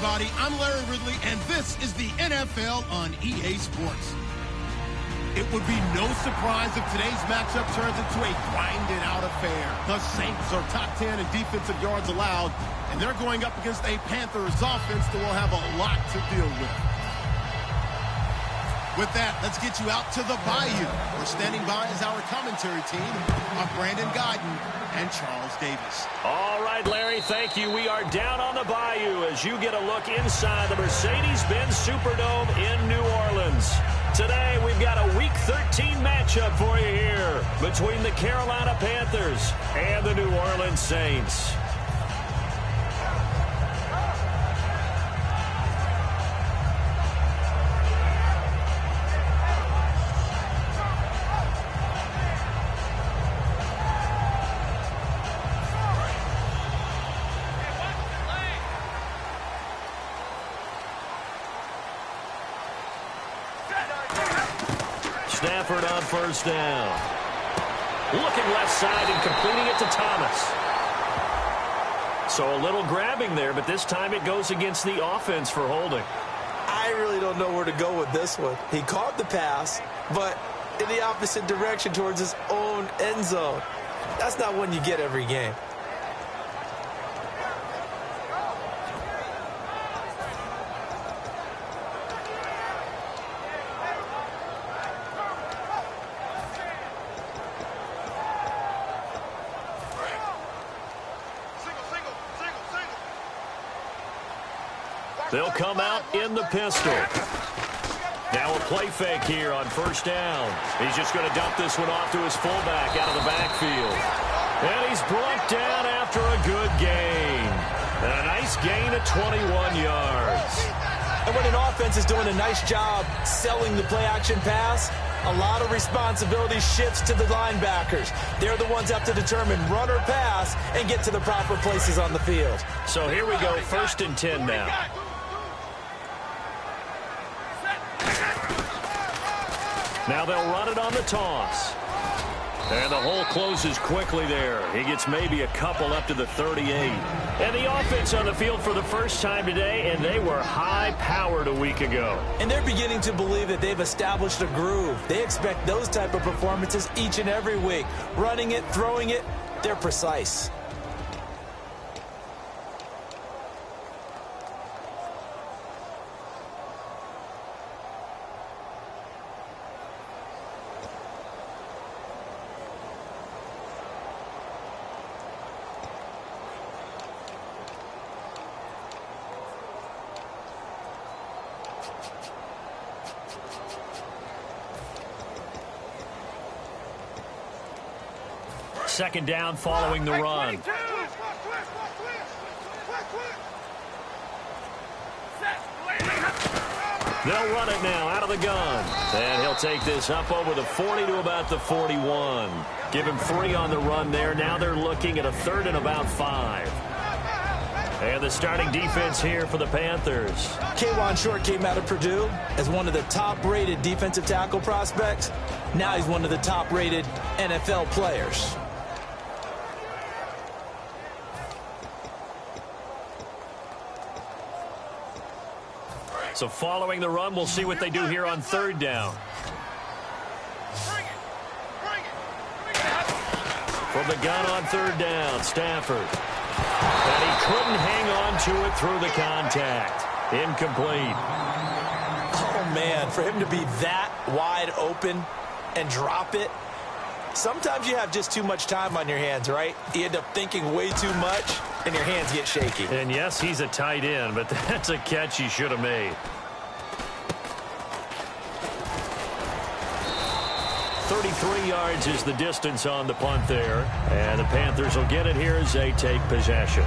everybody. I'm Larry Ridley, and this is the NFL on EA Sports. It would be no surprise if today's matchup turns into a grinded-out affair. The Saints are top 10 in defensive yards allowed, and they're going up against a Panthers offense that will have a lot to deal with. With that, let's get you out to the Bayou. We're standing by as our commentary team of Brandon Guyton and Charles Davis. All right, Larry, thank you. We are down on the Bayou as you get a look inside the Mercedes-Benz Superdome in New Orleans. Today, we've got a Week 13 matchup for you here between the Carolina Panthers and the New Orleans Saints. Stafford on first down. Looking left side and completing it to Thomas. So a little grabbing there, but this time it goes against the offense for holding. I really don't know where to go with this one. He caught the pass, but in the opposite direction towards his own end zone. That's not one you get every game. They'll come out in the pistol. Now a play fake here on first down. He's just going to dump this one off to his fullback out of the backfield. And he's brought down after a good gain. And a nice gain of 21 yards. And when an offense is doing a nice job selling the play-action pass, a lot of responsibility shifts to the linebackers. They're the ones that have to determine run or pass and get to the proper places on the field. So here we go, 1st and 10 now. Now they'll run it on the toss. And the hole closes quickly there. He gets maybe a couple up to the 38. And the offense on the field for the first time today, and they were high-powered a week ago. And they're beginning to believe that they've established a groove. They expect those type of performances each and every week. Running it, throwing it, they're precise. Second down following the run. They'll run it now out of the gun. And he'll take this up over the 40 to about the 41. Give him 3 on the run there. Now they're looking at a 3rd and about 5. And the starting defense here for the Panthers. K'Wan Short came out of Purdue as one of the top-rated defensive tackle prospects. Now he's one of the top-rated NFL players. So following the run, we'll see what they do here on 3rd down. From the gun on 3rd down, Stafford. And he couldn't hang on to it through the contact. Incomplete. Oh, man, for him to be that wide open and drop it. Sometimes you have just too much time on your hands, right? You end up thinking way too much, and your hands get shaky. And yes, he's a tight end, but that's a catch he should have made. 33 yards is the distance on the punt there. And the Panthers will get it here as they take possession.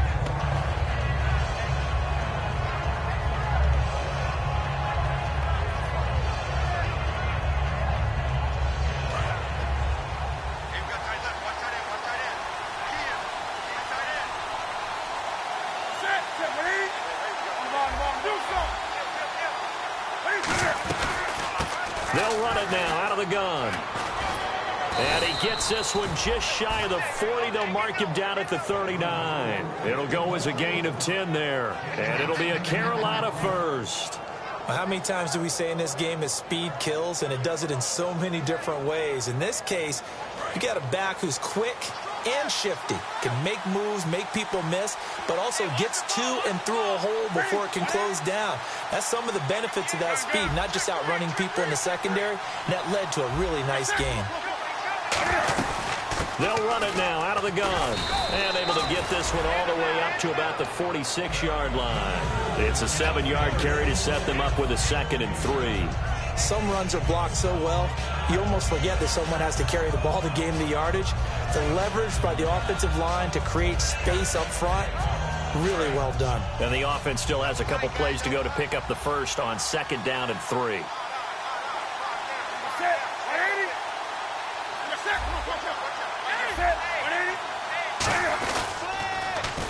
They'll run it now out of the gun. And he gets this one just shy of the 40. They'll mark him down at the 39. It'll go as a gain of 10 there. And it'll be a Carolina first. Well, how many times do we say in this game that speed kills, and it does it in so many different ways? In this case, you got a back who's quick and shifty, can make moves, make people miss, but also gets to and through a hole before it can close down. That's some of the benefits of that speed, not just outrunning people in the secondary, and that led to a really nice game. They'll run it now out of the gun, and able to get this one all the way up to about the 46-yard line. It's a 7-yard carry to set them up with a 2nd and 3. Some runs are blocked so well, you almost forget that someone has to carry the ball to gain the yardage. The leverage by the offensive line to create space up front, really well done. And the offense still has a couple plays to go to pick up the first on 2nd down and 3.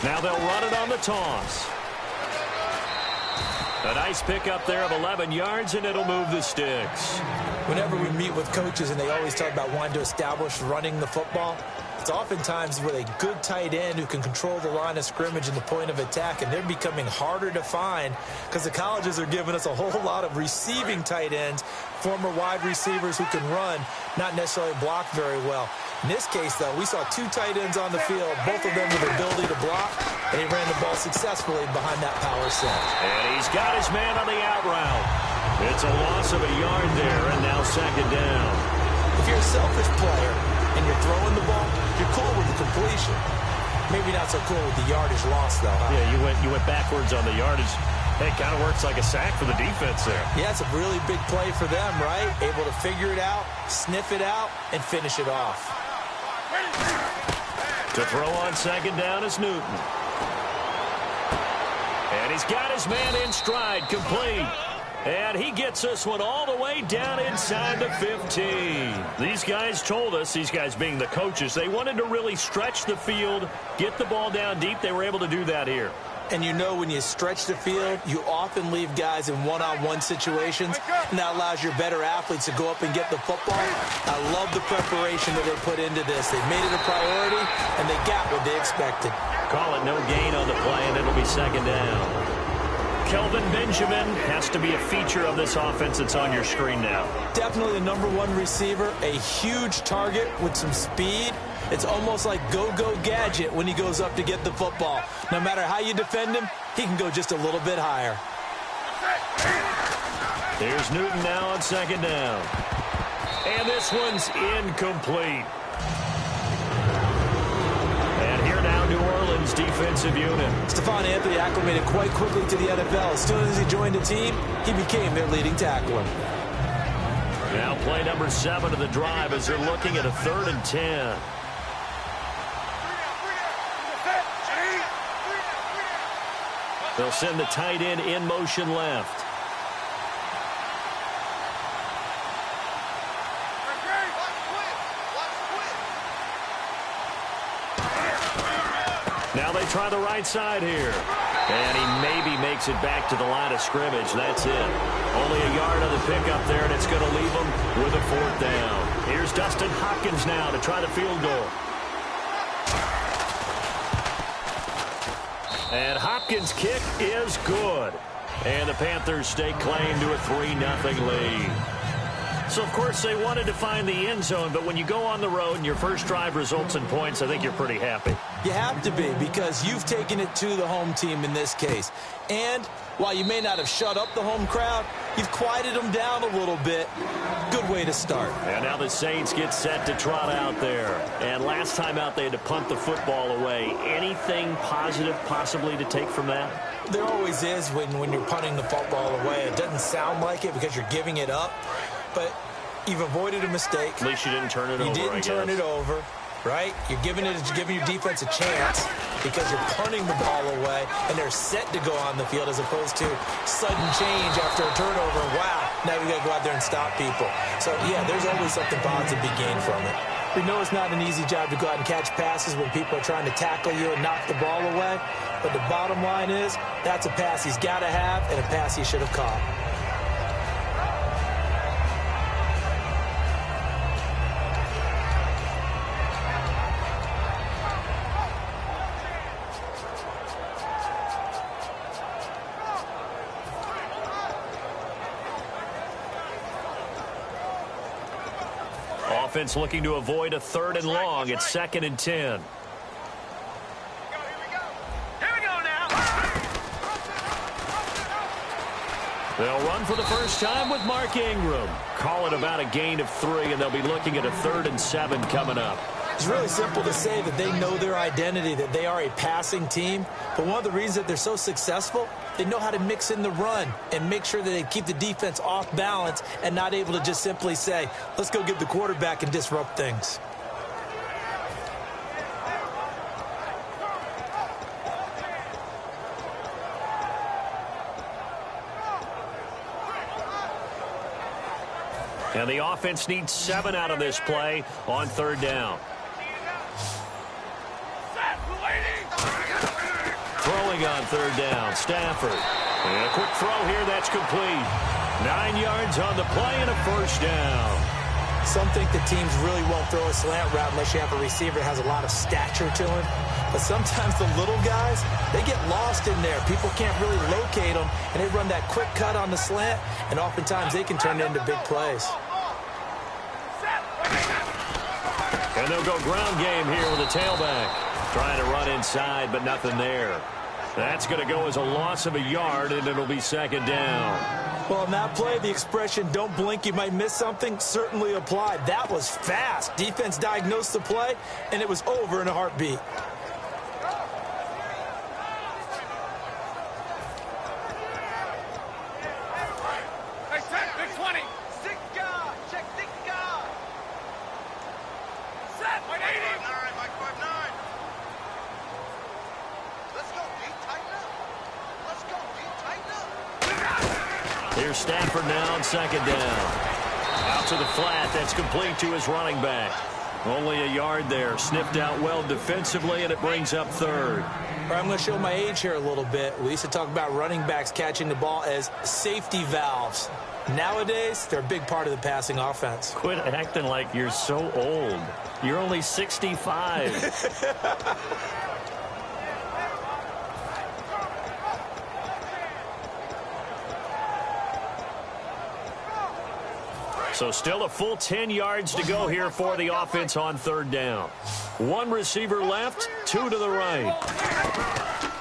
Now they'll run it on the toss. A nice pickup there of 11 yards, and it'll move the sticks. Whenever we meet with coaches and they always talk about wanting to establish running the football, it's oftentimes with a good tight end who can control the line of scrimmage and the point of attack, and they're becoming harder to find because the colleges are giving us a whole lot of receiving tight ends, former wide receivers who can run, not necessarily block very well. In this case, though, we saw 2 tight ends on the field, both of them with the ability to block, and he ran the ball successfully behind that power set. And he's got his man on the out route. It's a loss of a yard there, and now 2nd down. If you're a selfish player and you're throwing the ball, you're cool with the completion. Maybe not so cool with the yardage loss, though, huh? Yeah, you went backwards on the yardage. Hey, it kind of works like a sack for the defense there. Yeah, it's a really big play for them, right? Able to figure it out, sniff it out, and finish it off. To throw on 2nd down is Newton. And he's got his man in stride, complete. And he gets this one all the way down inside the 15. These guys told us, these guys being the coaches, they wanted to really stretch the field, get the ball down deep. They were able to do that here. And you know when you stretch the field, you often leave guys in one-on-one situations, and that allows your better athletes to go up and get the football. I love the preparation that they put into this. They made it a priority, and they got what they expected. Call it no gain on the play, and it'll be 2nd down. Kelvin Benjamin has to be a feature of this offense that's on your screen now. Definitely the #1 receiver, a huge target with some speed. It's almost like go-go gadget when he goes up to get the football. No matter how you defend him, he can go just a little bit higher. Here's Newton now on 2nd down. And this one's incomplete. And here now, New Orleans defensive unit. Stephon Anthony acclimated quite quickly to the NFL. As soon as he joined the team, he became their leading tackler. Now play number 7 of the drive as they're looking at a 3rd and 10. They'll send the tight end in motion left. Now they try the right side here. And he maybe makes it back to the line of scrimmage. That's it. Only a yard on the pickup there, and it's going to leave him with a 4th down. Here's Dustin Hopkins now to try the field goal. And Hopkins' kick is good. And the Panthers stake claim to a 3-0 lead. So, of course, they wanted to find the end zone, but when you go on the road and your first drive results in points, I think you're pretty happy. You have to be, because you've taken it to the home team in this case. And while you may not have shut up the home crowd, you've quieted them down a little bit. Good way to start. And now the Saints get set to trot out there. And last time out, they had to punt the football away. Anything positive possibly to take from that? There always is when you're punting the football away. It doesn't sound like it because you're giving it up. But you've avoided a mistake. At least you didn't turn it over, You didn't turn it over, right? You're giving your defense a chance because you're punting the ball away, and they're set to go on the field as opposed to sudden change after a turnover. Wow, now we got to go out there and stop people. So, yeah, there's always something positive to be gained from it. We know it's not an easy job to go out and catch passes when people are trying to tackle you and knock the ball away. But the bottom line is that's a pass he's got to have and a pass he should have caught. offense looking to avoid a 3rd and long. It's 2nd and 10. Here we go now. They'll run for the first time with Mark Ingram. Call it about a gain of 3, and they'll be looking at a 3rd and 7 coming up. It's really simple to say that they know their identity, that they are a passing team. But one of the reasons that they're so successful, they know how to mix in the run and make sure that they keep the defense off balance and not able to just simply say, let's go get the quarterback and disrupt things. And the offense needs 7 out of this play on 3rd down. Throwing on 3rd down, Stafford. And a quick throw here, that's complete. 9 yards on the play and a 1st down. Some think the teams really won't throw a slant route unless you have a receiver that has a lot of stature to him. But sometimes the little guys, they get lost in there. People can't really locate them, and they run that quick cut on the slant, and oftentimes they can turn it into big plays. And they'll go ground game here with a tailback. Trying to run inside, but nothing there. That's going to go as a loss of a yard, and it'll be 2nd down. Well, on that play, the expression, don't blink, you might miss something, certainly applied. That was fast. Defense diagnosed the play, and it was over in a heartbeat. Here's Stafford now on 2nd down. Out to the flat. That's complete to his running back. Only a yard there. Sniffed out well defensively, and it brings up 3rd. I'm going to show my age here a little bit. We used to talk about running backs catching the ball as safety valves. Nowadays, they're a big part of the passing offense. Quit acting like you're so old. You're only 65. So still a full 10 yards to go here for the offense on 3rd down. 1 receiver left, 2 to the right.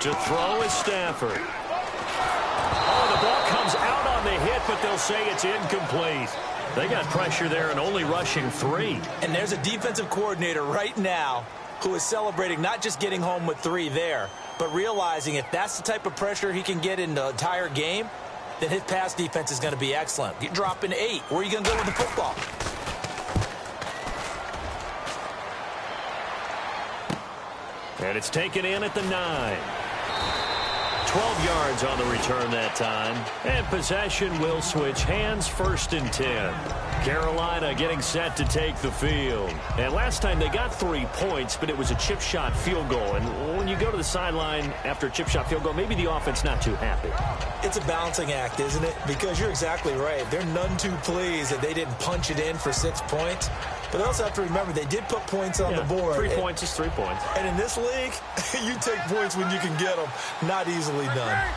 To throw is Stafford. Oh, the ball comes out on the hit, but they'll say it's incomplete. They got pressure there and only rushing 3. And there's a defensive coordinator right now who is celebrating not just getting home with 3 there, but realizing if that's the type of pressure he can get in the entire game, then his pass defense is going to be excellent. You're dropping 8. Where are you going to go with the football? And it's taken in at the 9. 12 yards on the return that time. And possession will switch hands, 1st and 10. Carolina getting set to take the field. And last time they got 3 points, but it was a chip shot field goal. And when you go to the sideline after a chip shot field goal, maybe the offense not too happy. It's a balancing act, isn't it? Because you're exactly right. They're none too pleased that they didn't punch it in for 6 points. But they also have to remember they did put points on the board. 3 points is 3 points. And in this league, you take points when you can get them. Not easily done.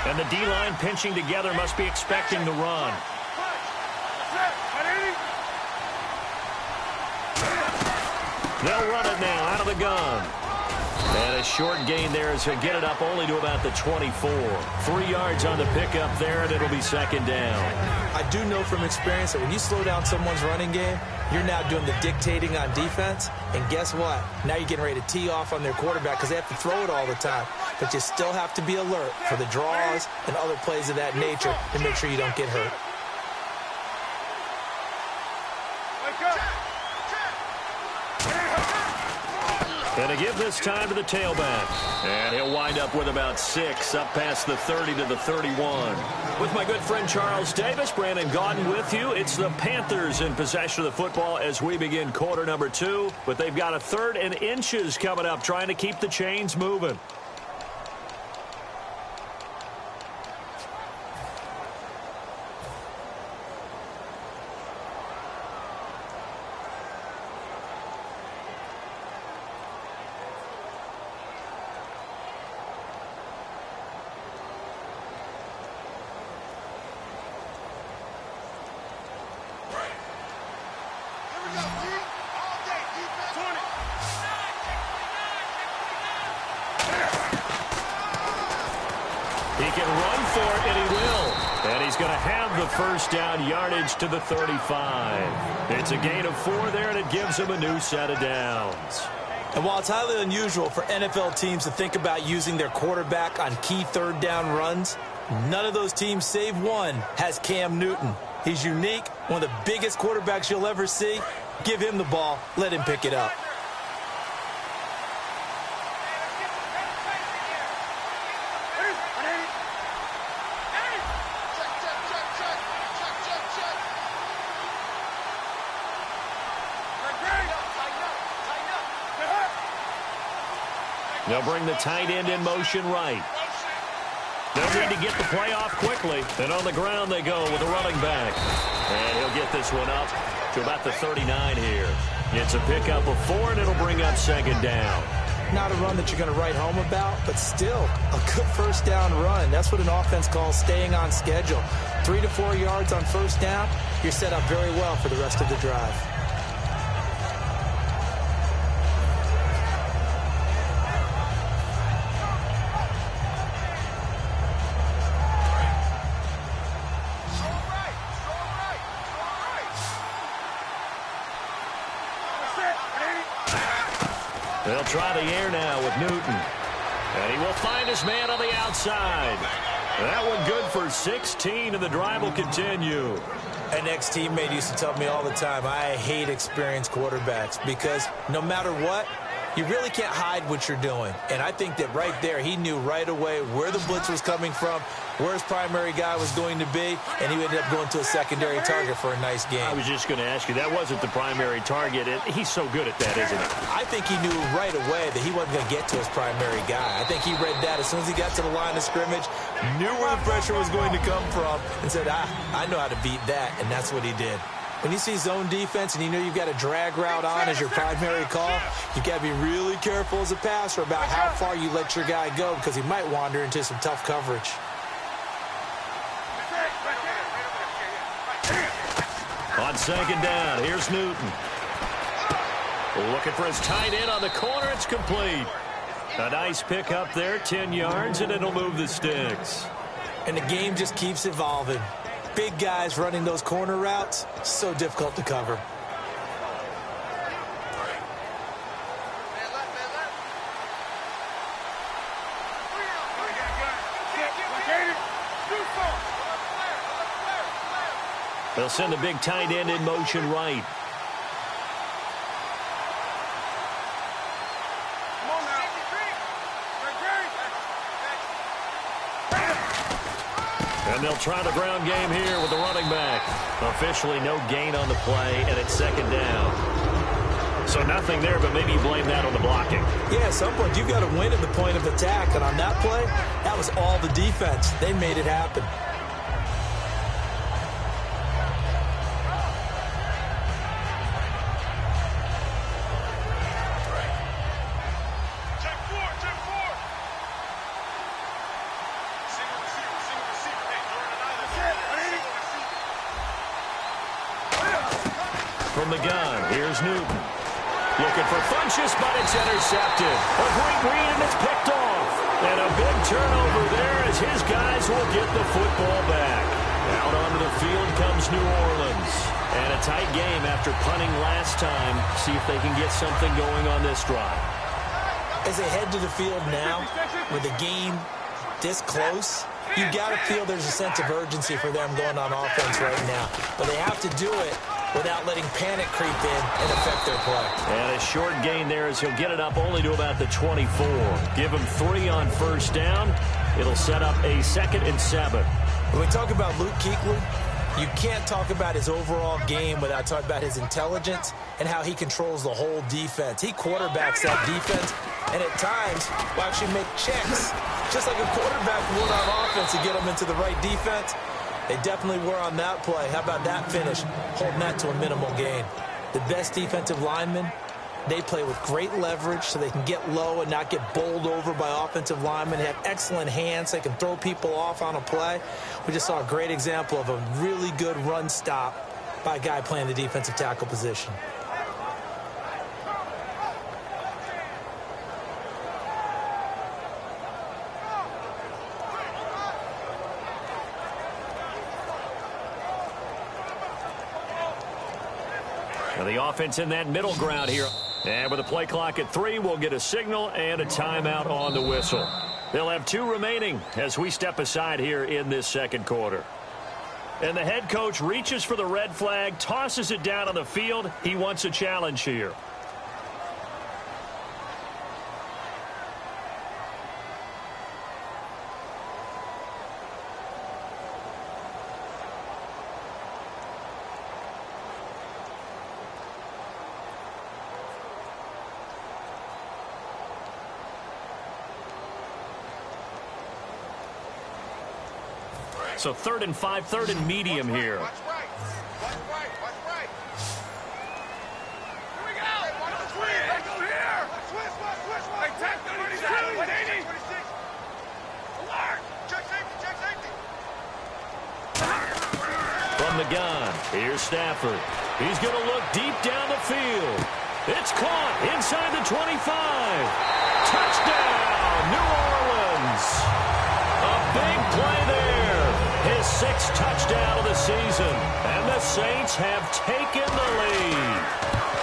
And the D-line pinching together must be expecting the run. They'll run it now out of the gun. And a short gain there as he'll get it up only to about the 24. 3 yards on the pickup there, and it'll be 2nd down. I do know from experience that when you slow down someone's running game, you're now doing the dictating on defense. And guess what? Now you're getting ready to tee off on their quarterback because they have to throw it all the time. But you still have to be alert for the draws and other plays of that nature to make sure you don't get hurt. And to give this time to the tailback. And he'll wind up with about 6 up past the 30 to the 31. With my good friend Charles Davis, Brandon Gaudin with you. It's the Panthers in possession of the football as we begin quarter number 2. But they've got a 3rd and inches coming up, trying to keep the chains moving. can run for it, and he will. And he's going to have the first down yardage to the 35. It's a gain of 4 there, and it gives him a new set of downs. And while it's highly unusual for NFL teams to think about using their quarterback on key third down runs, none of those teams, save one, has Cam Newton. He's unique, one of the biggest quarterbacks you'll ever see. Give him the ball. Let him pick it up. They'll bring the tight end in motion right. They'll need to get the play off quickly. And on the ground they go with a running back. And he'll get this one up to about the 39 here. It's a pickup of 4, and it'll bring up second down. Not a run that you're going to write home about, but still a good first down run. That's what an offense calls staying on schedule. 3 to 4 yards on first down, you're set up very well for the rest of the drive. They'll try the air now with Newton. And he will find his man on the outside. That one good for 16, and the drive will continue. An ex-teammate used to tell me all the time, I hate experienced quarterbacks because no matter what, you really can't hide what you're doing. And I think that right there, he knew right away where the blitz was coming from, where his primary guy was going to be, and he ended up going to a secondary target for a nice game. I was just going to ask you, that wasn't the primary target. He's so good at that, isn't he? I think he knew right away that he wasn't going to get to his primary guy. I think he read that as soon as he got to the line of scrimmage, knew where the pressure was going to come from, and said, I know how to beat that, and that's what he did. When you see zone defense and you know you've got a drag route on as your primary call, you've got to be really careful as a passer about how far you let your guy go because he might wander into some tough coverage. On second down, here's Newton. Looking for his tight end on the corner. It's complete. A nice pick up there, 10 yards, and it'll move the sticks. And the game just keeps evolving. Big guys running those corner routes, so difficult to cover. They'll send the big tight end in motion right. And they'll try the ground game here with the running back. Officially no gain on the play, and it's second down. So nothing there, but maybe you blame that on the blocking. Yeah, at some point you've got to win at the point of attack, and on that play, that was all the defense. They made it happen. From the gun, here's Newton. Looking for Funchess, but it's intercepted. A great read, and it's picked off. And a big turnover there as his guys will get the football back. Out onto the field comes New Orleans. And a tight game after punting last time. See if they can get something going on this drive. As they head to the field now, with the game this close, you got to feel there's a sense of urgency for them going on offense right now. But they have to do it without letting panic creep in and affect their play. And a short gain there as he'll get it up only to about the 24. Give him 3 on first down. It'll set up a 2nd and 7. When we talk about Luke Kuechly, you can't talk about his overall game without talking about his intelligence and how he controls the whole defense. He quarterbacks that defense, and at times will actually make checks, just like a quarterback would on offense to get them into the right defense. They definitely were on that play. How about that finish? Holding that to a minimal gain. The best defensive linemen, they play with great leverage so they can get low and not get bowled over by offensive linemen. They have excellent hands. They can throw people off on a play. We just saw a great example of a really good run stop by a guy playing the defensive tackle position. Now the offense in that middle ground here. And with the play clock at 3, we'll get a signal and a timeout on the whistle. They'll have 2 remaining as we step aside here in this second quarter. And the head coach reaches for the red flag, tosses it down on the field. He wants a challenge here. So 3rd and 5, 3rd and medium here. Watch right. Watch right. Watch right. Here we go. Watch switch. Let's go here. Switch. Hey, tap 32. 180. 26. Alert. Check safety. Check safety. From the gun, here's Stafford. He's going to look deep down the field. It's caught inside the 25. Touchdown, New Orleans. A big play there. His 6th touchdown of the season. And the Saints have taken the lead.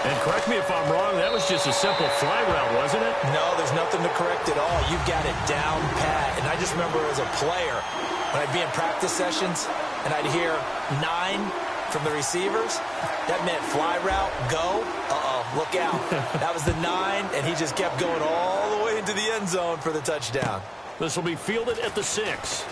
And correct me if I'm wrong, that was just a simple fly route, wasn't it? No, there's nothing to correct at all. You got it down pat. And I just remember as a player, when I'd be in practice sessions, and I'd hear 9 from the receivers, that meant fly route, go, look out. That was the 9, and he just kept going all the way into the end zone for the touchdown. This will be fielded at the 6.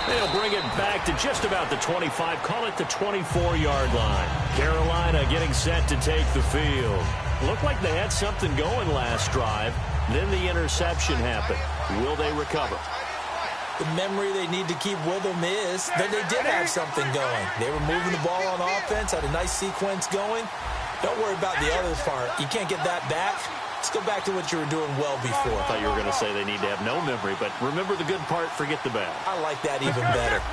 They'll bring it back to just about the 25. Call it the 24-yard line. Carolina getting set to take the field. Looked like they had something going last drive. Then the interception happened. Will they recover? The memory they need to keep with them is that they did have something going. They were moving the ball on offense, had a nice sequence going. Don't worry about the other part. You can't get that back. Let's go back to what you were doing well before. I thought you were going to say they need to have no memory, but remember the good part, forget the bad. I like that even better.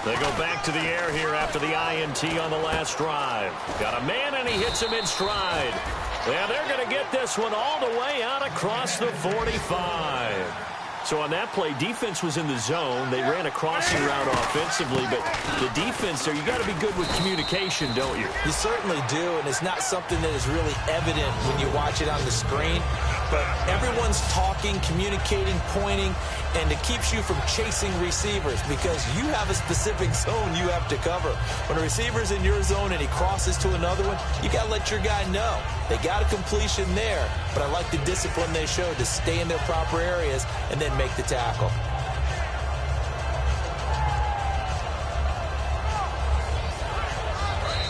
They go back to the air here after the INT on the last drive. Got a man, and he hits him in stride. Yeah, they're going to get this one all the way out across the 45. So on that play, defense was in the zone. They ran a crossing route offensively, but the defense there, you got to be good with communication, don't you? You certainly do, and it's not something that is really evident when you watch it on the screen. But everyone's talking, communicating, pointing, and it keeps you from chasing receivers because you have a specific zone you have to cover. When a receiver's in your zone and he crosses to another one, you got to let your guy know. They got a completion there, but I like the discipline they showed to stay in their proper areas and then make the tackle.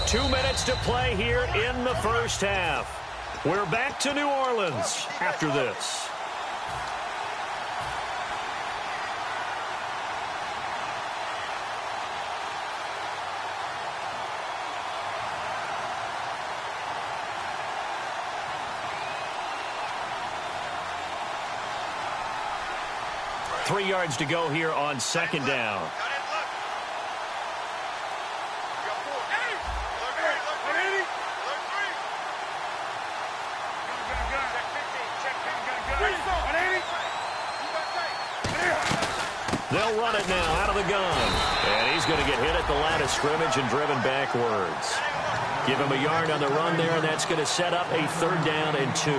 Two minutes to play here in the first half. We're back to New Orleans after this. Three yards to go here on second down. They'll run it now out of the gun. And he's going to get hit at the line of scrimmage and driven backwards. Give him a yard on the run there, and that's going to set up a 3rd down and 2.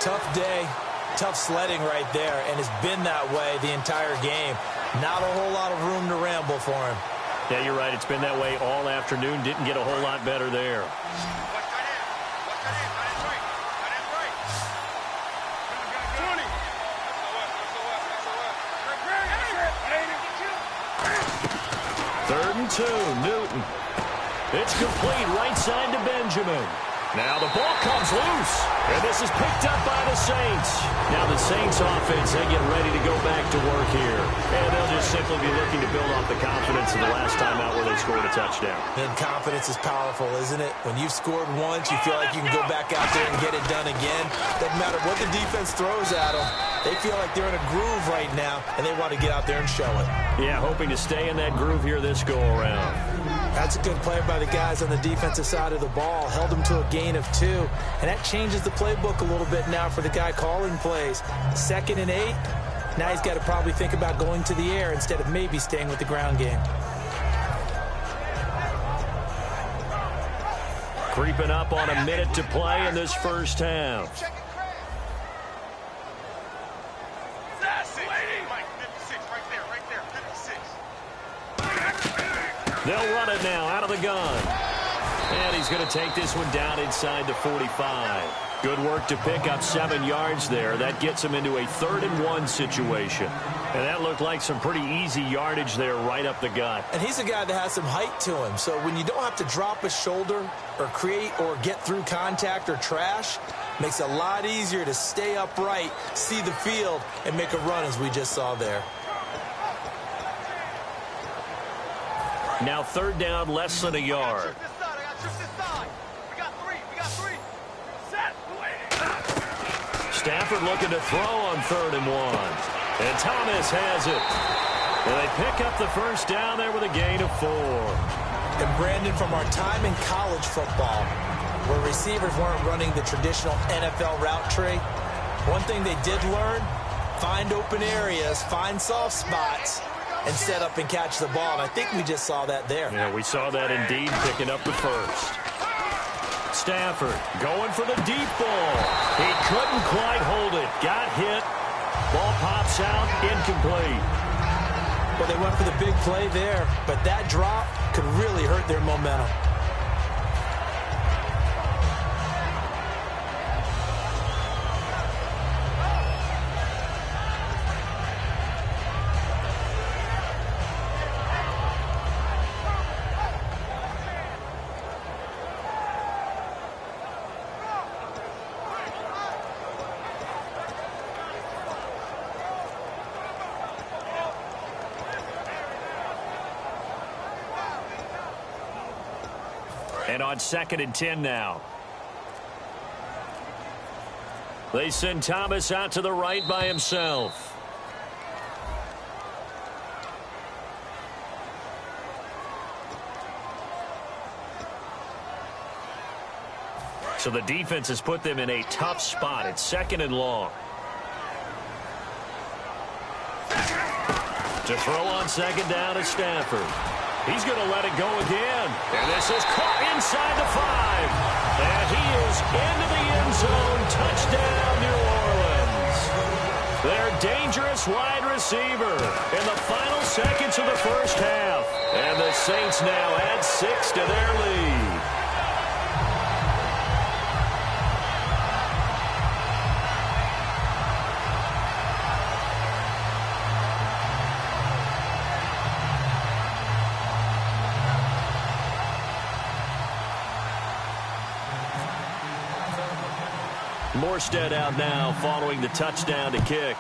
Tough day. Tough sledding right there, and it's been that way the entire game. Not a whole lot of room to ramble for him. Yeah, you're right. It's been that way all afternoon. Didn't get a whole lot better there. Third and 2, Newton. It's complete right side to Benjamin. Now the ball comes loose, and this is picked up by the Saints. Now the Saints offense, they get ready to go back to work here. And they'll just simply be looking to build off the confidence of the last time out where they scored a touchdown. And confidence is powerful, isn't it? When you've scored once, you feel like you can go back out there and get it done again. Doesn't matter what the defense throws at them. They feel like they're in a groove right now, and they want to get out there and show it. Yeah, hoping to stay in that groove here this go-around. That's a good play by the guys on the defensive side of the ball. Held them to a gain of 2. And that changes the playbook a little bit now for the guy calling plays. 2nd and 8. Now he's got to probably think about going to the air instead of maybe staying with the ground game. Creeping up on a minute to play in this first half. They'll run it now out of the gun. And he's going to take this one down inside the 45. Good work to pick up 7 yards there. That gets him into a 3rd-and-1 situation. And that looked like some pretty easy yardage there right up the gut. And he's a guy that has some height to him. So when you don't have to drop a shoulder or create or get through contact or trash, makes it a lot easier to stay upright, see the field, and make a run as we just saw there. Now 3rd down, less than a yard. Stafford looking to throw on 3rd and 1. And Thomas has it. And they pick up the first down there with a gain of 4. And Brandon, from our time in college football, where receivers weren't running the traditional NFL route tree, one thing they did learn, find open areas, find soft spots, and set up and catch the ball. And I think we just saw that there. Yeah, we saw that indeed, picking up the first. Stafford going for the deep ball. He couldn't quite hold it. Got hit. Ball pops out, incomplete. Well, they went for the big play there, but that drop could really hurt their momentum. And on 2nd and 10 now. They send Thomas out to the right by himself. So the defense has put them in a tough spot. It's 2nd and long. To throw on 2nd down is Stafford. He's going to let it go again. And this is caught inside the 5. And he is into the end zone. Touchdown, New Orleans. Their dangerous wide receiver in the final seconds of the first half. And the Saints now add 6 to their lead. Morstead out now following the touchdown to kick.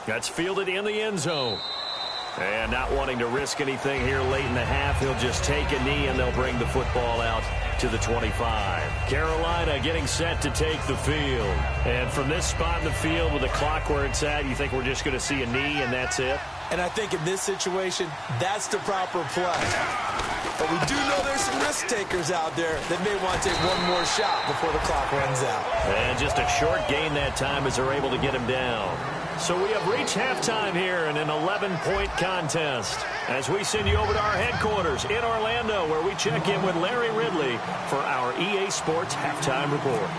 That's fielded in the end zone. And not wanting to risk anything here late in the half, he'll just take a knee and they'll bring the football out to the 25. Carolina getting set to take the field. And from this spot in the field with the clock where it's at, you think we're just going to see a knee and that's it? And I think in this situation, that's the proper play. But we do know there's some risk takers out there that may want to take one more shot before the clock runs out. And just a short gain that time as they're able to get him down. So we have reached halftime here in an 11-point contest as we send you over to our headquarters in Orlando where we check in with Larry Ridley for our EA Sports Halftime Report.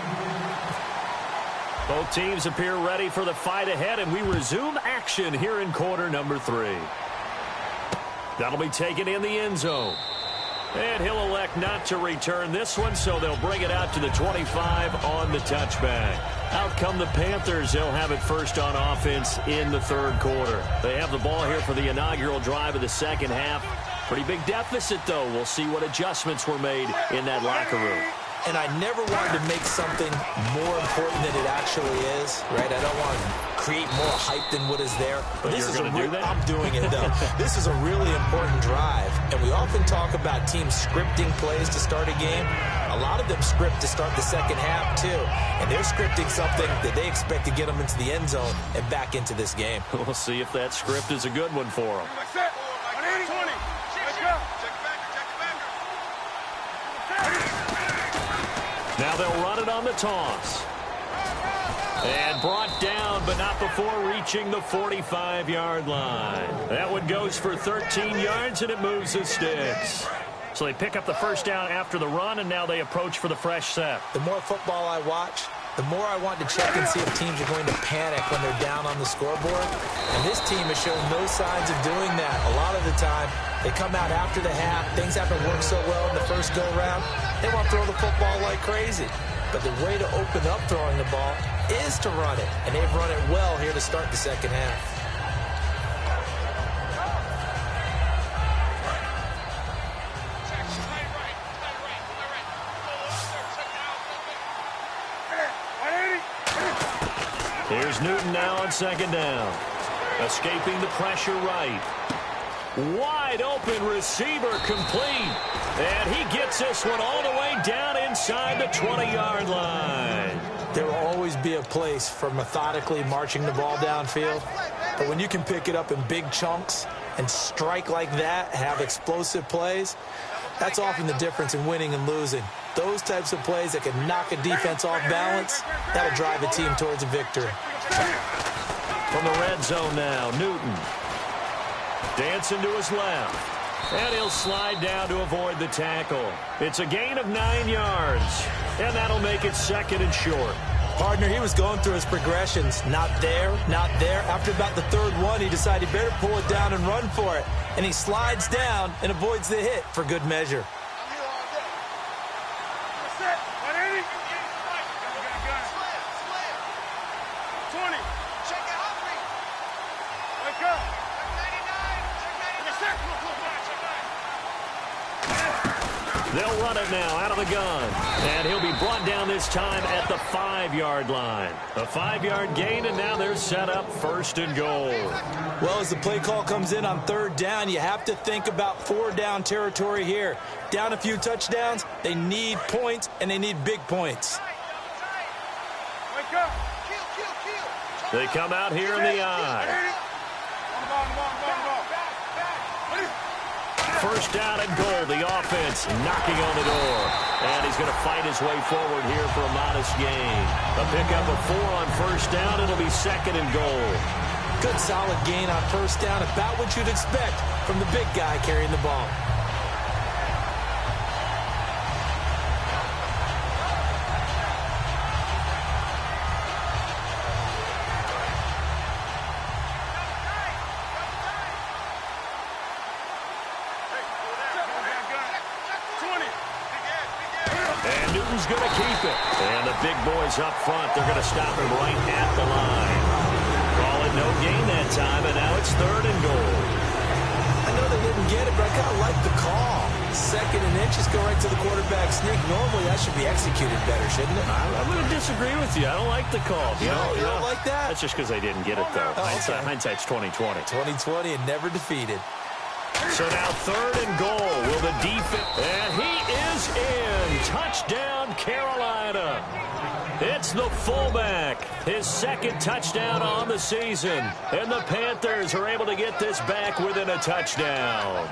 Both teams appear ready for the fight ahead, and we resume action here in quarter number 3. That'll be taken in the end zone. And he'll elect not to return this one, so they'll bring it out to the 25 on the touchback. Out come the Panthers. They'll have it first on offense in the 3rd quarter. They have the ball here for the inaugural drive of the second half. Pretty big deficit, though. We'll see what adjustments were made in that locker room. And I never wanted to make something more important than it actually is, right? I don't want to create more hype than what is there. But this you're going to do that? I'm doing it, though. This is a really important drive. And we often talk about teams scripting plays to start a game. A lot of them script to start the second half, too. And they're scripting something that they expect to get them into the end zone and back into this game. We'll see if that script is a good one for them. Now they'll run it on the toss. And brought down, but not before reaching the 45-yard line. That one goes for 13 yards, and it moves the sticks. So they pick up the first down after the run, and now they approach for the fresh set. The more football I watch, the more I want to check and see if teams are going to panic when they're down on the scoreboard. And this team has shown no signs of doing that. A lot of the time, they come out after the half. Things haven't worked so well in the first go-round. They want to throw the football like crazy. But the way to open up throwing the ball is to run it. And they've run it well here to start the second half. Here's Newton now on second down. Escaping the pressure right. Wide open receiver complete. And he gets this one all the way down inside the 20-yard line. There will always be a place for methodically marching the ball downfield. But when you can pick it up in big chunks and strike like that, have explosive plays, that's often the difference in winning and losing. Those types of plays that can knock a defense off balance, that'll drive a team towards a victory. From the red zone now, Newton. Dancing to his left. And he'll slide down to avoid the tackle. It's a gain of 9 yards. And that'll make it second and short. Partner, he was going through his progressions. Not there, not there. After about the third one, he decided he better pull it down and run for it. And he slides down and avoids the hit for good measure. They'll run it now out of the gun. And he'll be brought down this time at the 5-yard line. A 5-yard gain, and now they're set up first and goal. Well, as the play call comes in on third down, you have to think about 4-down territory here. Down a few touchdowns, they need points, and they need big points. They come out here in the eye. First down and goal. The offense knocking on the door. And he's going to fight his way forward here for a modest gain. A pickup of 4 on first down. It'll be second and goal. Good solid gain on first down. About what you'd expect from the big guy carrying the ball. Going to keep it. And the big boys up front, they're going to stop him right at the line. Call it no gain that time, and now it's third and goal. I know they didn't get it, but I kind of like the call. Second and inches, go right to the quarterback sneak. Normally, that should be executed better, shouldn't it? I'm going to disagree with you. I don't like the call. You don't like that? That's just because they didn't get it, though. Oh, okay. Hindsight's 20/20. 20/20 and never defeated. So now third and goal. Will the defense... And he is in. Touchdown, Carolina. It's the fullback. His second touchdown on the season. And the Panthers are able to get this back within a touchdown.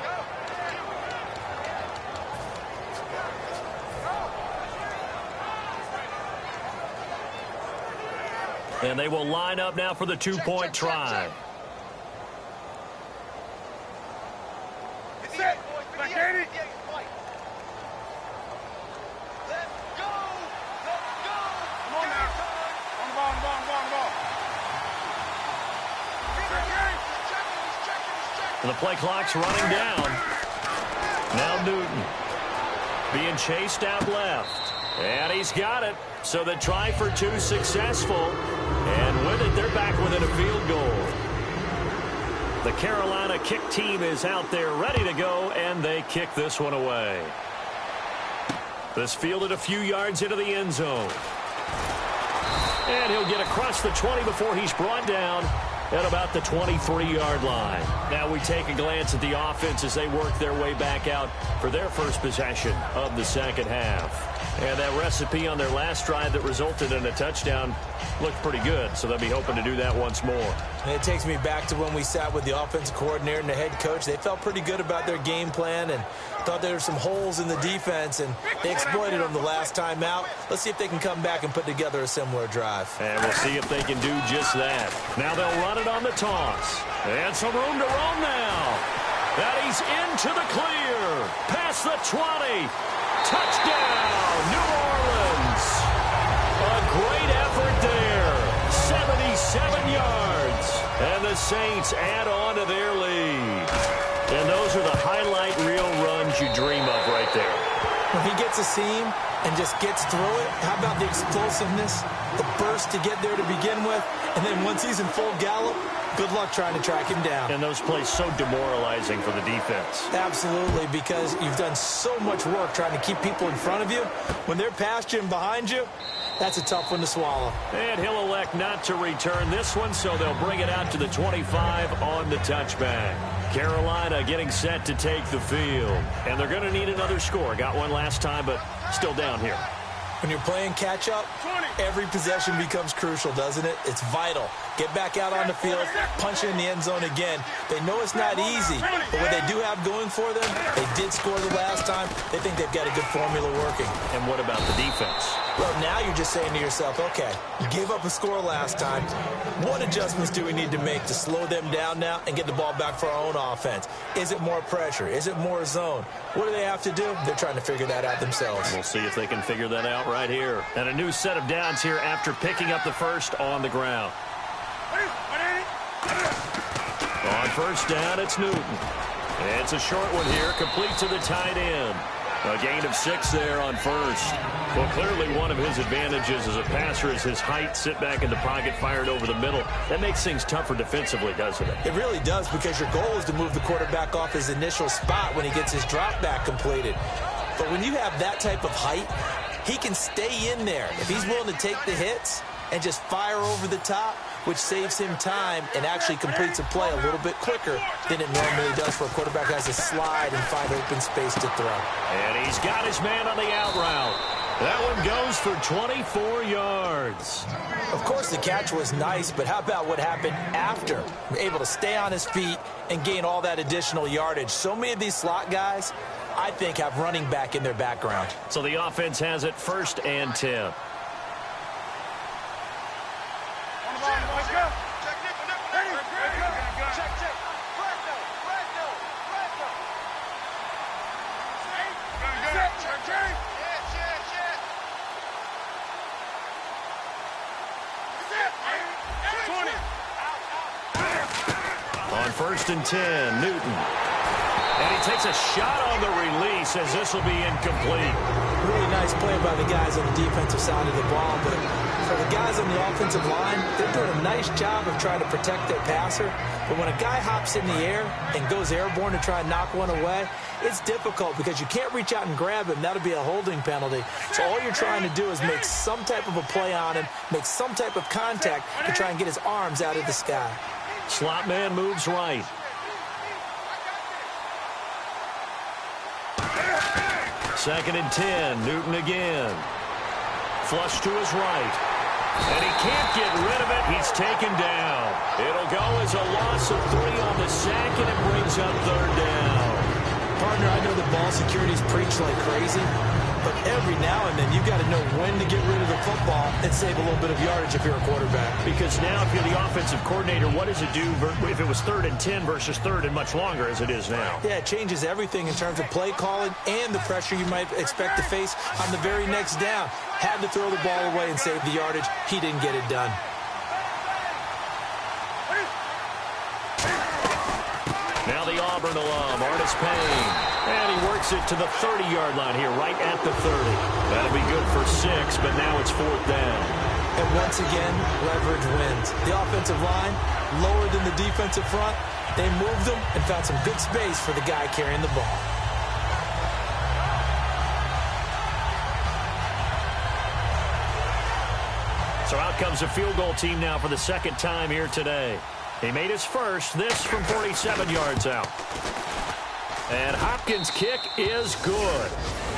And they will line up now for the two-point try. And the play clock's running down. Now Newton being chased out left. And he's got it. So the try for 2 successful. And with it, they're back within a field goal. The Carolina kick team is out there ready to go, and they kick this one away. This fielded a few yards into the end zone. And he'll get across the 20 before he's brought down at about the 23-yard line. Now we take a glance at the offense as they work their way back out for their first possession of the second half. And that recipe on their last drive that resulted in a touchdown looked pretty good, so they'll be hoping to do that once more. And it takes me back to when we sat with the offensive coordinator and the head coach. They felt pretty good about their game plan and thought there were some holes in the defense, and they exploited them the last time out. Let's see if they can come back and put together a similar drive. And we'll see if they can do just that. Now they'll run it on the toss. And some room to roam now. And he's into the clear. Past the 20. Touchdown, New Orleans. A great effort there. 77 yards. And the Saints add on to their lead. And those are the highlight reel runs you dream of right there. When he gets a seam and just gets through it, how about the explosiveness, the burst to get there to begin with, and then once he's in full gallop, good luck trying to track him down. And those plays so demoralizing for the defense. Absolutely, because you've done so much work trying to keep people in front of you. When they're past you and behind you, that's a tough one to swallow. And he'll elect not to return this one, so they'll bring it out to the 25 on the touchback. Carolina getting set to take the field. And they're going to need another score. Got one last time, but still down here. When you're playing catch-up, every possession becomes crucial, doesn't it? It's vital. Get back out on the field, punch it in the end zone again. They know it's not easy, but what they do have going for them, they did score the last time. They think they've got a good formula working. And what about the defense? Well, now you're just saying to yourself, okay, you gave up a score last time. What adjustments do we need to make to slow them down now and get the ball back for our own offense? Is it more pressure? Is it more zone? What do they have to do? They're trying to figure that out themselves. We'll see if they can figure that out right here. And a new set of downs here after picking up the first on the ground. On first down, it's Newton. It's a short one here, complete to the tight end. A gain of 6 there on first. Well, clearly one of his advantages as a passer is his height, sit back in the pocket, fired over the middle. That makes things tougher defensively, doesn't it? It really does, because your goal is to move the quarterback off his initial spot when he gets his drop back completed. But when you have that type of height, he can stay in there. If he's willing to take the hits and just fire over the top, which saves him time and actually completes a play a little bit quicker than it normally does for a quarterback who has to slide and find open space to throw. And he's got his man on the out route. That one goes for 24 yards. Of course, the catch was nice, but how about what happened after? Able to stay on his feet and gain all that additional yardage. So many of these slot guys, I think, have running back in their background. So the offense has it 1st and 10. On 1st and 10, Newton. And he takes a shot on the release as this will be incomplete. Really nice play by the guys on the defensive side of the ball, but for the guys on the offensive line, they're doing a nice job of trying to protect their passer. But when a guy hops in the air and goes airborne to try and knock one away, it's difficult because you can't reach out and grab him. That'll be a holding penalty. So all you're trying to do is make some type of a play on him, make some type of contact to try and get his arms out of the sky. Slot man moves right. Second and 10, Newton again. Flush to his right. And he can't get rid of it. He's taken down. It'll go as a loss of 3 on the sack, and it brings up 3rd down. Partner, I know the ball security's preached like crazy, but every now and then you got to know when to get rid of the football and save a little bit of yardage if you're a quarterback. Because now if you're the offensive coordinator, what does it do if it was 3rd and 10 versus 3rd and much longer as it is now? Yeah, it changes everything in terms of play calling and the pressure you might expect to face on the very next down. Had to throw the ball away and save the yardage. He didn't get it done. Now the Auburn alum, Artis Payne. And he works it to the 30-yard line here, right at the 30. That'll be good for 6, but now it's 4th down. And once again, leverage wins. The offensive line, lower than the defensive front, they moved them and found some good space for the guy carrying the ball. So out comes a field goal team now for the 2nd time here today. He made his first, this from 47 yards out. And Hopkins' kick is good.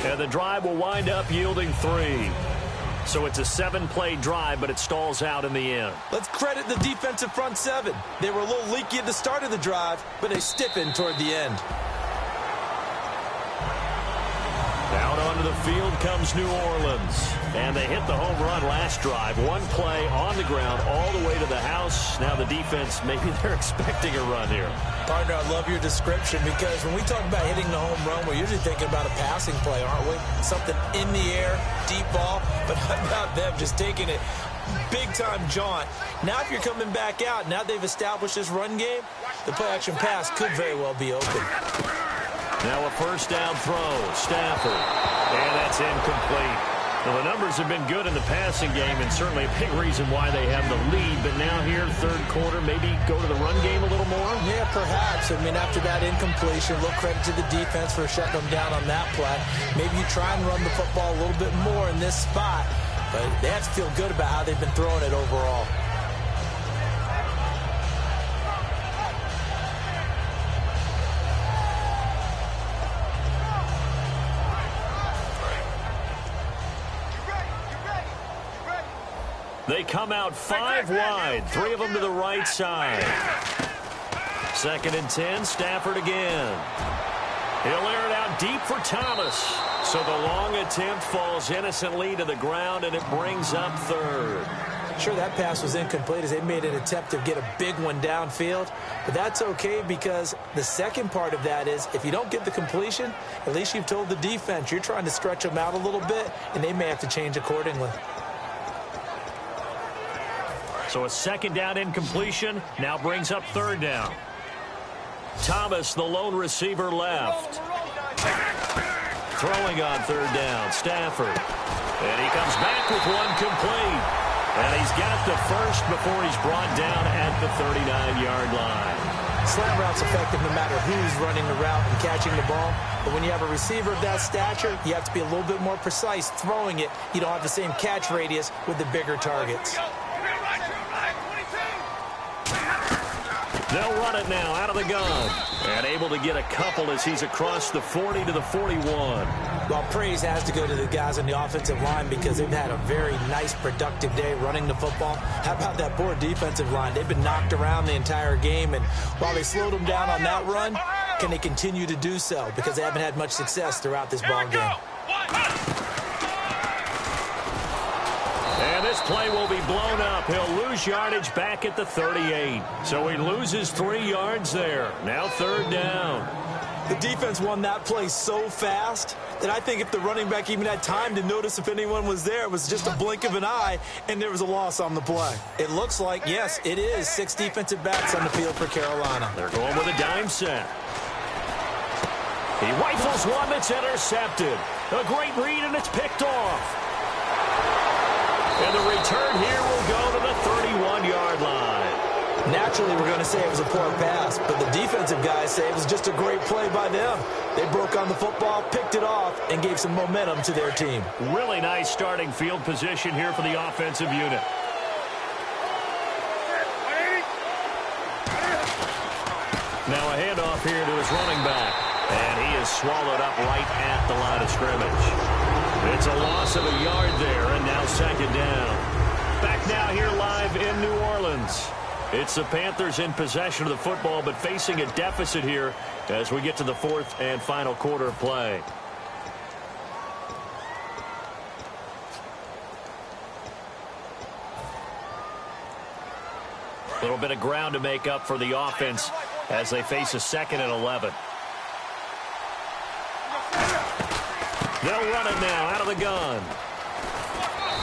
And the drive will wind up yielding 3. So it's a 7-play drive, but it stalls out in the end. Let's credit the defensive front 7. They were a little leaky at the start of the drive, but they stiffened toward the end. Down onto the field comes New Orleans. And they hit the home run last drive. One play on the ground all the way to the house. Now the defense, maybe they're expecting a run here. Partner, I love your description because when we talk about hitting the home run, we're usually thinking about a passing play, aren't we? Something in the air, deep ball. But how about them just taking it big-time jaunt? Now if you're coming back out, now they've established this run game, the play-action pass could very well be open. Now a first down throw. Stafford. And that's incomplete. Well, the numbers have been good in the passing game and certainly a big reason why they have the lead. But now here, third quarter, maybe go to the run game a little more? Yeah, perhaps. I mean, after that incompletion, a little credit to the defense for shutting them down on that play. Maybe you try and run the football a little bit more in this spot. But they have to feel good about how they've been throwing it overall. They come out 5 wide, 3 of them to the right side. 2nd and 10, Stafford again. He'll air it out deep for Thomas. So the long attempt falls innocently to the ground, and it brings up 3rd. Sure, that pass was incomplete as they made an attempt to get a big one downfield. But that's okay because the second part of that is if you don't get the completion, at least you've told the defense you're trying to stretch them out a little bit, and they may have to change accordingly. So a 2nd down incompletion now brings up 3rd down. Thomas, the lone receiver, left. Throwing on 3rd down, Stafford. And he comes back with one complete. And he's got the first before he's brought down at the 39-yard line. Slant route's effective no matter who's running the route and catching the ball. But when you have a receiver of that stature, you have to be a little bit more precise throwing it. You don't have the same catch radius with the bigger targets. They'll run it now out of the gun. And able to get a couple as he's across the 40 to the 41. Well, praise has to go to the guys on the offensive line because they've had a very nice, productive day running the football. How about that poor defensive line? They've been knocked around the entire game, and while they slowed them down on that run, can they continue to do so? Because they haven't had much success throughout this ball game. And this play will be blown up. He'll lose yardage back at the 38. So he loses 3 yards there. Now 3rd down. The defense won that play so fast that I think if the running back even had time to notice if anyone was there, it was just a blink of an eye, and there was a loss on the play. It looks like, yes, it is 6 defensive backs on the field for Carolina. They're going with a dime set. He rifles one that's intercepted. A great read, and it's picked off. And the return here will go to the 31-yard line. Naturally, we're going to say it was a poor pass, but the defensive guys say it was just a great play by them. They broke on the football, picked it off, and gave some momentum to their team. Really nice starting field position here for the offensive unit. Now a handoff here to his running back. And he is swallowed up right at the line of scrimmage. It's a loss of a yard there, and now 2nd down. Back now here live in New Orleans. It's the Panthers in possession of the football, but facing a deficit here as we get to the 4th and final quarter of play. A little bit of ground to make up for the offense as they face a 2nd and 11. They'll run it now out of the gun.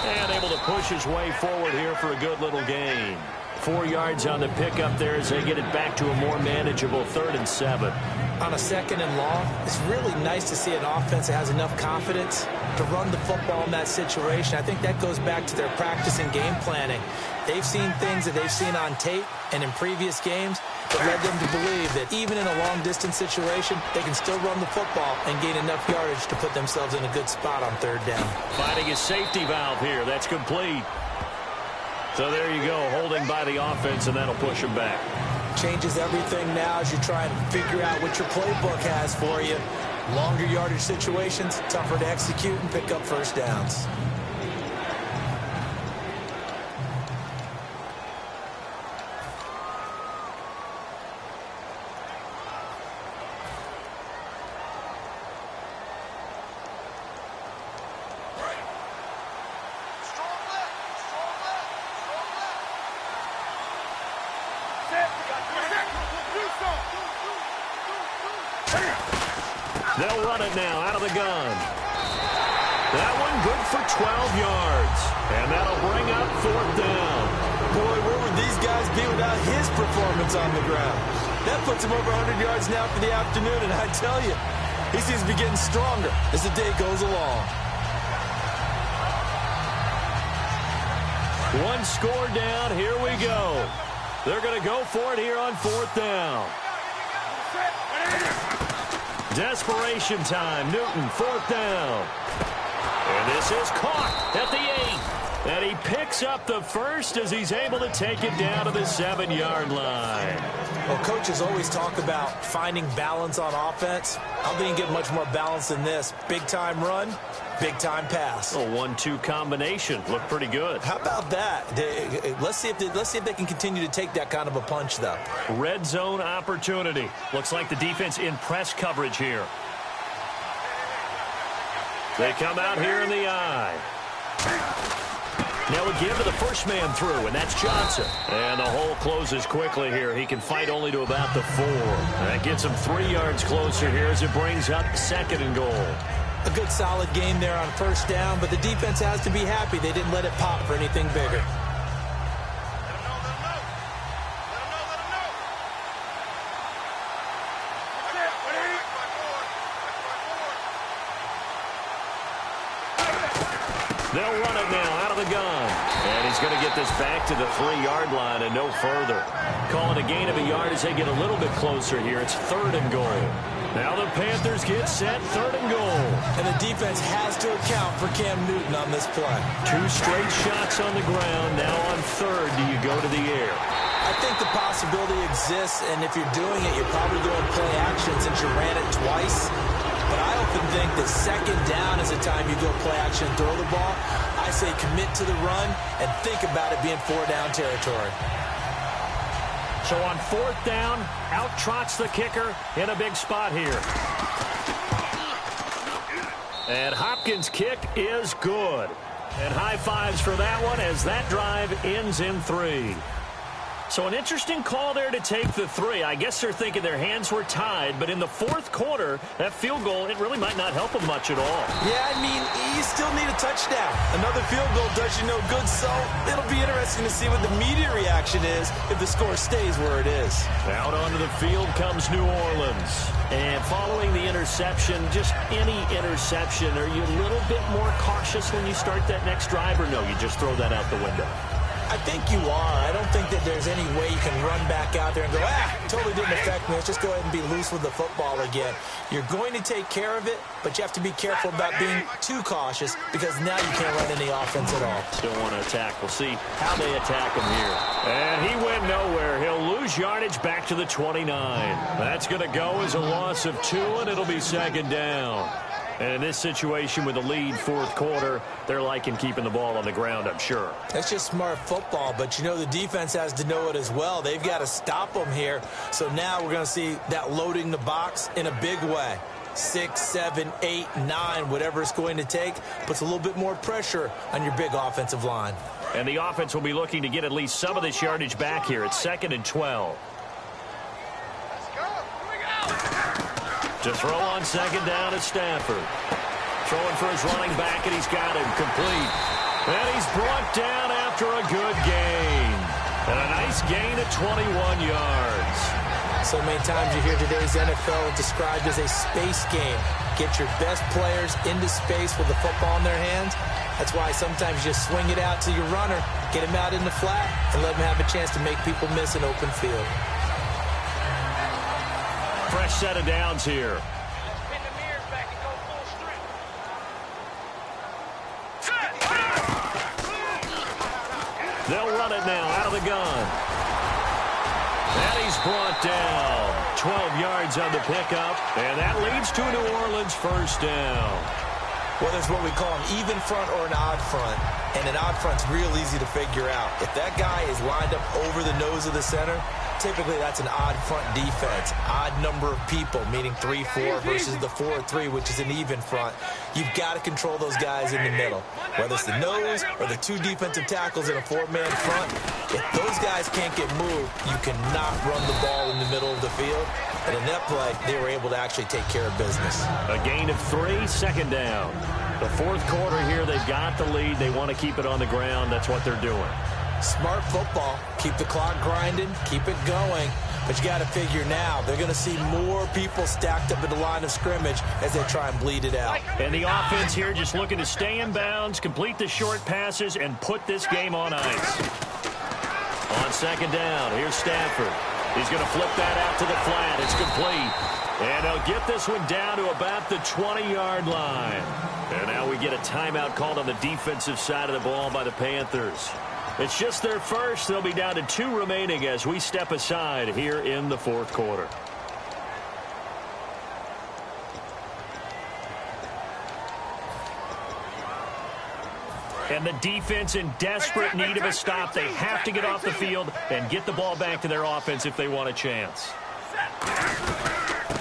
And able to push his way forward here for a good little gain. 4 yards on the pickup there as they get it back to a more manageable 3rd and 7. On a 2nd and long, it's really nice to see an offense that has enough confidence to run the football in that situation. I think that goes back to their practice and game planning. They've seen things that they've seen on tape and in previous games that led them to believe that even in a long-distance situation, they can still run the football and gain enough yardage to put themselves in a good spot on 3rd down. Finding a safety valve here. That's complete. So there you go, holding by the offense, and that'll push him back. Changes everything now as you try and figure out what your playbook has for you. Longer yardage situations, tougher to execute and pick up first downs. They'll run it now out of the gun. That one good for 12 yards. And that'll bring up 4th down. Boy, where would these guys be without his performance on the ground? That puts him over 100 yards now for the afternoon, and I tell you, he seems to be getting stronger as the day goes along. One score down. Here we go. They're going to go for it here on 4th down. Desperation time. Newton, 4th down. And this is caught at the 8. And he picks up the first as he's able to take it down to the 7-yard line. Well, coaches always talk about finding balance on offense. I don't think you get much more balance than this. Big-time run, big-time pass. A 1-2 combination. Looked pretty good. How about that? Let's see if they can continue to take that kind of a punch, though. Red zone opportunity. Looks like the defense in press coverage here. They come out here in the eye. Now again to the first man through, and that's Johnson. And the hole closes quickly here. He can fight only to about the 4. That gets him 3 yards closer here as it brings up 2nd and goal. A good solid game there on 1st down, but the defense has to be happy they didn't let it pop for anything bigger. They'll run it now out of the gun. And he's going to get this back to the 3-yard line and no further. Calling a gain of a yard as they get a little bit closer here. It's 3rd and goal. Now the Panthers get set, 3rd and goal. And the defense has to account for Cam Newton on this play. 2 straight shots on the ground. Now on 3rd, do you go to the air? I think the possibility exists, and if you're doing it, you're probably going play action since you ran it twice. But I often think that 2nd down is the time you go play action and throw the ball. I say commit to the run and think about it being 4-down territory. So on 4th down, out trots the kicker in a big spot here. And Hopkins' kick is good. And high fives for that one as that drive ends in 3. So an interesting call there to take the 3. I guess they're thinking their hands were tied, but in the 4th quarter, that field goal, it really might not help them much at all. Yeah, I mean, you still need a touchdown. Another field goal does you no good, so it'll be interesting to see what the media reaction is if the score stays where it is. Out onto the field comes New Orleans. And following the interception, just any interception, are you a little bit more cautious when you start that next drive, or no, you just throw that out the window? I think you are. I don't think that there's any way you can run back out there and go, totally didn't affect me. Let's just go ahead and be loose with the football again. You're going to take care of it, but you have to be careful about being too cautious because now you can't run any offense at all. Still want to attack. We'll see how they attack him here. And he went nowhere. He'll lose yardage back to the 29. That's going to go as a loss of 2, and it'll be 2nd down. And in this situation with the lead 4th quarter, they're liking keeping the ball on the ground, I'm sure. That's just smart football, but you know the defense has to know it as well. They've got to stop them here. So now we're going to see that loading the box in a big way. 6, 7, 8, 9, whatever it's going to take, puts a little bit more pressure on your big offensive line. And the offense will be looking to get at least some of this yardage back here. It's 2nd and 12. To throw on 2nd down at Stafford. Throwing for his running back, and he's got him complete. And he's brought down after a good gain. And a nice gain of 21 yards. So many times you hear today's NFL described as a space game. Get your best players into space with the football in their hands. That's why sometimes you just swing it out to your runner, get him out in the flat, and let him have a chance to make people miss an open field. Fresh set of downs here. They'll run it now out of the gun. And he's brought down. 12 yards on the pickup. And that leads to a New Orleans 1st down. Well, there's what we call an even front or an odd front. And an odd front's real easy to figure out. If that guy is lined up over the nose of the center, typically that's an odd front defense. Odd number of people, meaning 3-4 versus the 4-3, which is an even front. You've got to control those guys in the middle. Whether it's the nose or the 2 defensive tackles in a 4-man front, if those guys can't get moved, you cannot run the ball in the middle of the field. And in that play, they were able to actually take care of business. A gain of 3, second down. The fourth quarter here, they've got the lead. They want to keep it on the ground. That's what they're doing. Smart football. Keep the clock grinding. Keep it going. But you got to figure now, they're going to see more people stacked up at the line of scrimmage as they try and bleed it out. And the offense here just looking to stay in bounds, complete the short passes, and put this game on ice. On second down, here's Stafford. He's going to flip that out to the flat. It's complete. And they'll get this one down to about the 20-yard line. And now we get a timeout called on the defensive side of the ball by the Panthers. It's just their first. They'll be down to 2 remaining as we step aside here in the fourth quarter. And the defense in desperate need of a stop. They have to get off the field and get the ball back to their offense if they want a chance.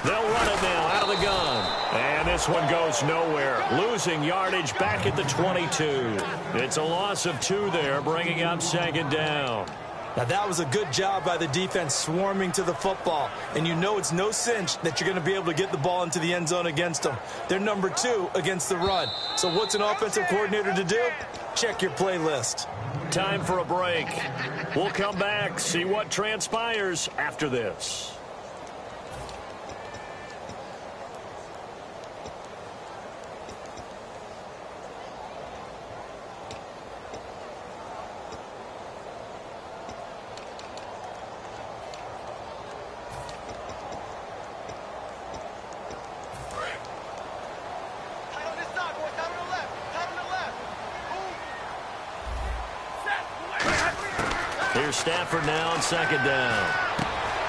They'll run it now out of the gun. And this one goes nowhere. Losing yardage back at the 22. It's a loss of 2 there, bringing up second down. Now, that was a good job by the defense swarming to the football. And you know it's no cinch that you're going to be able to get the ball into the end zone against them. They're number 2 against the run. So what's an offensive coordinator to do? Check your playlist. Time for a break. We'll come back, see what transpires after this. Here's Stafford now on second down.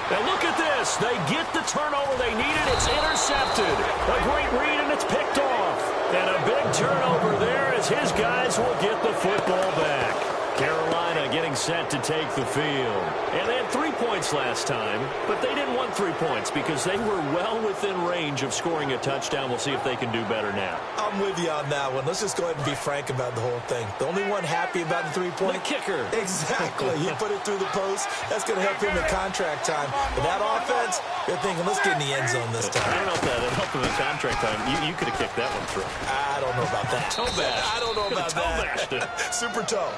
And look at this. They get the turnover they needed. It's intercepted. A great read, and it's picked off. And a big turnover there as his guys will get the football back. Carolina getting set to take the field. And they had 3 points last time, but they didn't want 3 points because they were well within range of scoring a touchdown. We'll see if they can do better now. I'm with you on that one. Let's just go ahead and be frank about the whole thing. The only one happy about the 3-point. The kicker. Exactly. He put it through the post. That's going to help him in contract time. But that offense, they're thinking, let's get in the end zone this time. I don't know if that helped him in contract time. You could have kicked that one through. I don't know about that. Toe bash. I don't know about that. Super toe.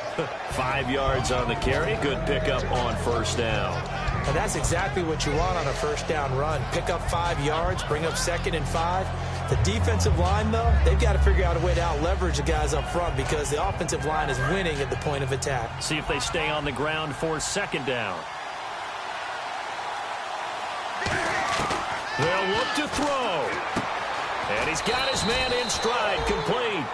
5 yards on the carry. Good pickup on first down. And that's exactly what you want on a first down run. Pick up 5 yards, bring up 2nd and 5. The defensive line, though, they've got to figure out a way to out-leverage the guys up front because the offensive line is winning at the point of attack. See if they stay on the ground for second down. They'll look to throw. And he's got his man in stride, complete.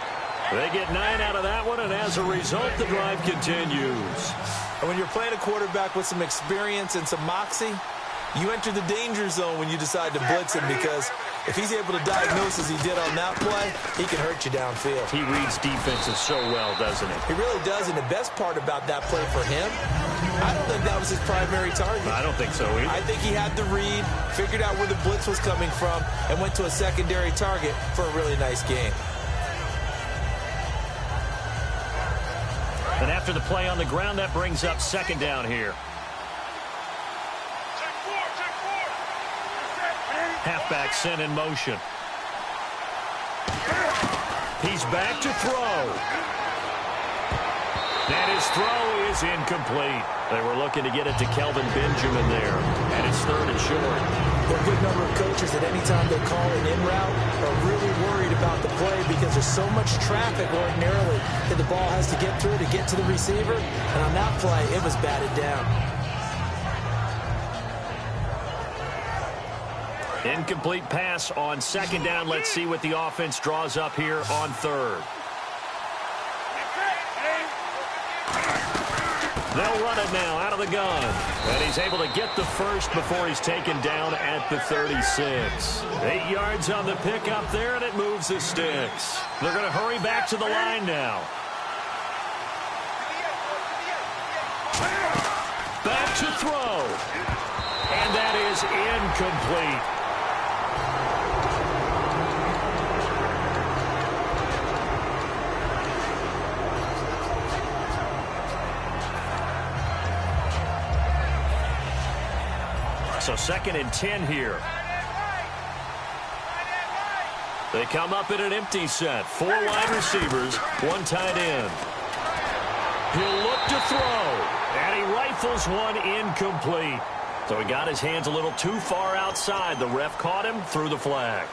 They get 9 out of that one, and as a result, the drive continues. And when you're playing a quarterback with some experience and some moxie, you enter the danger zone when you decide to blitz him because if he's able to diagnose as he did on that play, he can hurt you downfield. He reads defenses so well, doesn't he? He really does, and the best part about that play for him, I don't think that was his primary target. I don't think so either. I think he had the read, figured out where the blitz was coming from, and went to a secondary target for a really nice game. And after the play on the ground, that brings up second down here. Halfback sent in motion. He's back to throw. And his throw is incomplete. They were looking to get it to Kelvin Benjamin there. And it's 3rd and short. There are a good number of coaches that anytime they call an in route are really worried about the play because there's so much traffic ordinarily that the ball has to get through to get to the receiver. And on that play, it was batted down. Incomplete pass on second down. Let's see what the offense draws up here on 3rd. They'll run it now out of the gun. And he's able to get the first before he's taken down at the 36. 8 yards on the pickup there, and it moves the sticks. They're going to hurry back to the line now. Back to throw. And that is incomplete. So 2nd and 10 here. They come up in an empty set. 4 wide receivers, 1 tight end. He'll look to throw, and he rifles one incomplete. So he got his hands a little too far outside. The ref caught him, threw the flag.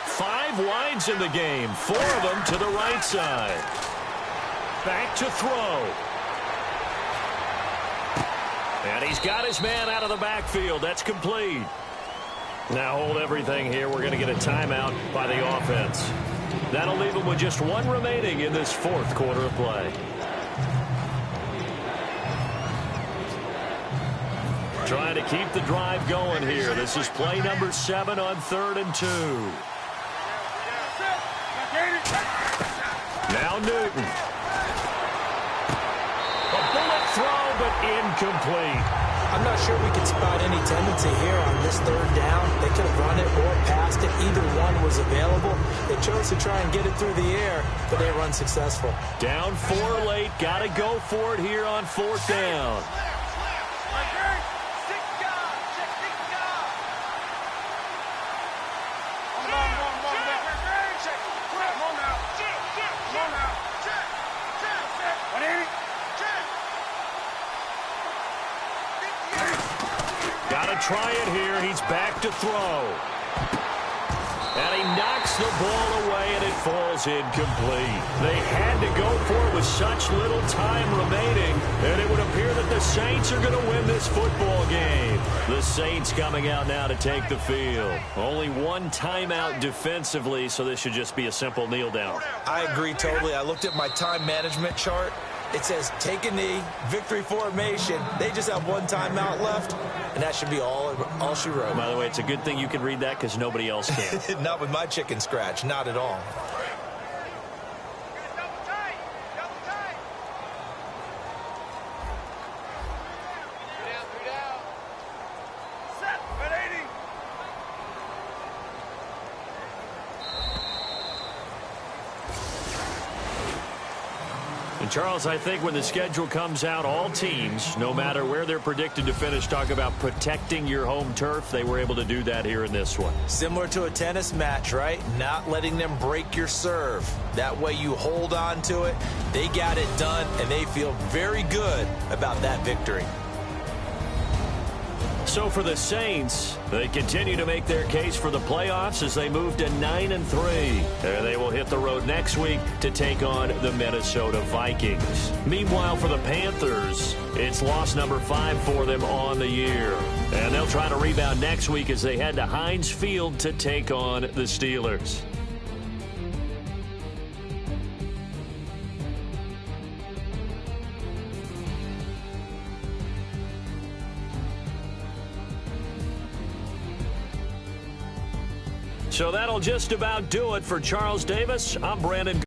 Five wides in the game, 4 of them to the right side. Back to throw. And he's got his man out of the backfield. That's complete. Now hold everything here. We're going to get a timeout by the offense. That'll leave them with just 1 remaining in this 4th quarter of play. Trying to keep the drive going here. This is play number 7 on 3rd and 2. Now Newton. A bullet throw, but incomplete. I'm not sure we could spot any tendency here on this 3rd down. They could have run it or passed it. Either one was available. They chose to try and get it through the air, but they were unsuccessful. Down 4 late. Got to go for it here on 4th down. Try it here. He's back to throw. And he knocks the ball away, and it falls incomplete. They had to go for it with such little time remaining, and it would appear that the Saints are going to win this football game. The Saints coming out now to take the field. Only 1 timeout defensively, so this should just be a simple kneel down. I agree totally. I looked at my time management chart. It says take a knee, victory formation. They just have 1 timeout left, and that should be all she wrote. By the way, it's a good thing you can read that because nobody else can. Not with my chicken scratch, not at all. Charles, I think when the schedule comes out, all teams, no matter where they're predicted to finish, talk about protecting your home turf. They were able to do that here in this one. Similar to a tennis match, right? Not letting them break your serve. That way you hold on to it. They got it done, and they feel very good about that victory. So for the Saints, they continue to make their case for the playoffs as they move to 9-3. And they will hit the road next week to take on the Minnesota Vikings. Meanwhile, for the Panthers, it's loss number 5 for them on the year. And they'll try to rebound next week as they head to Heinz Field to take on the Steelers. So that'll just about do it for Charles Davis. I'm Brandon.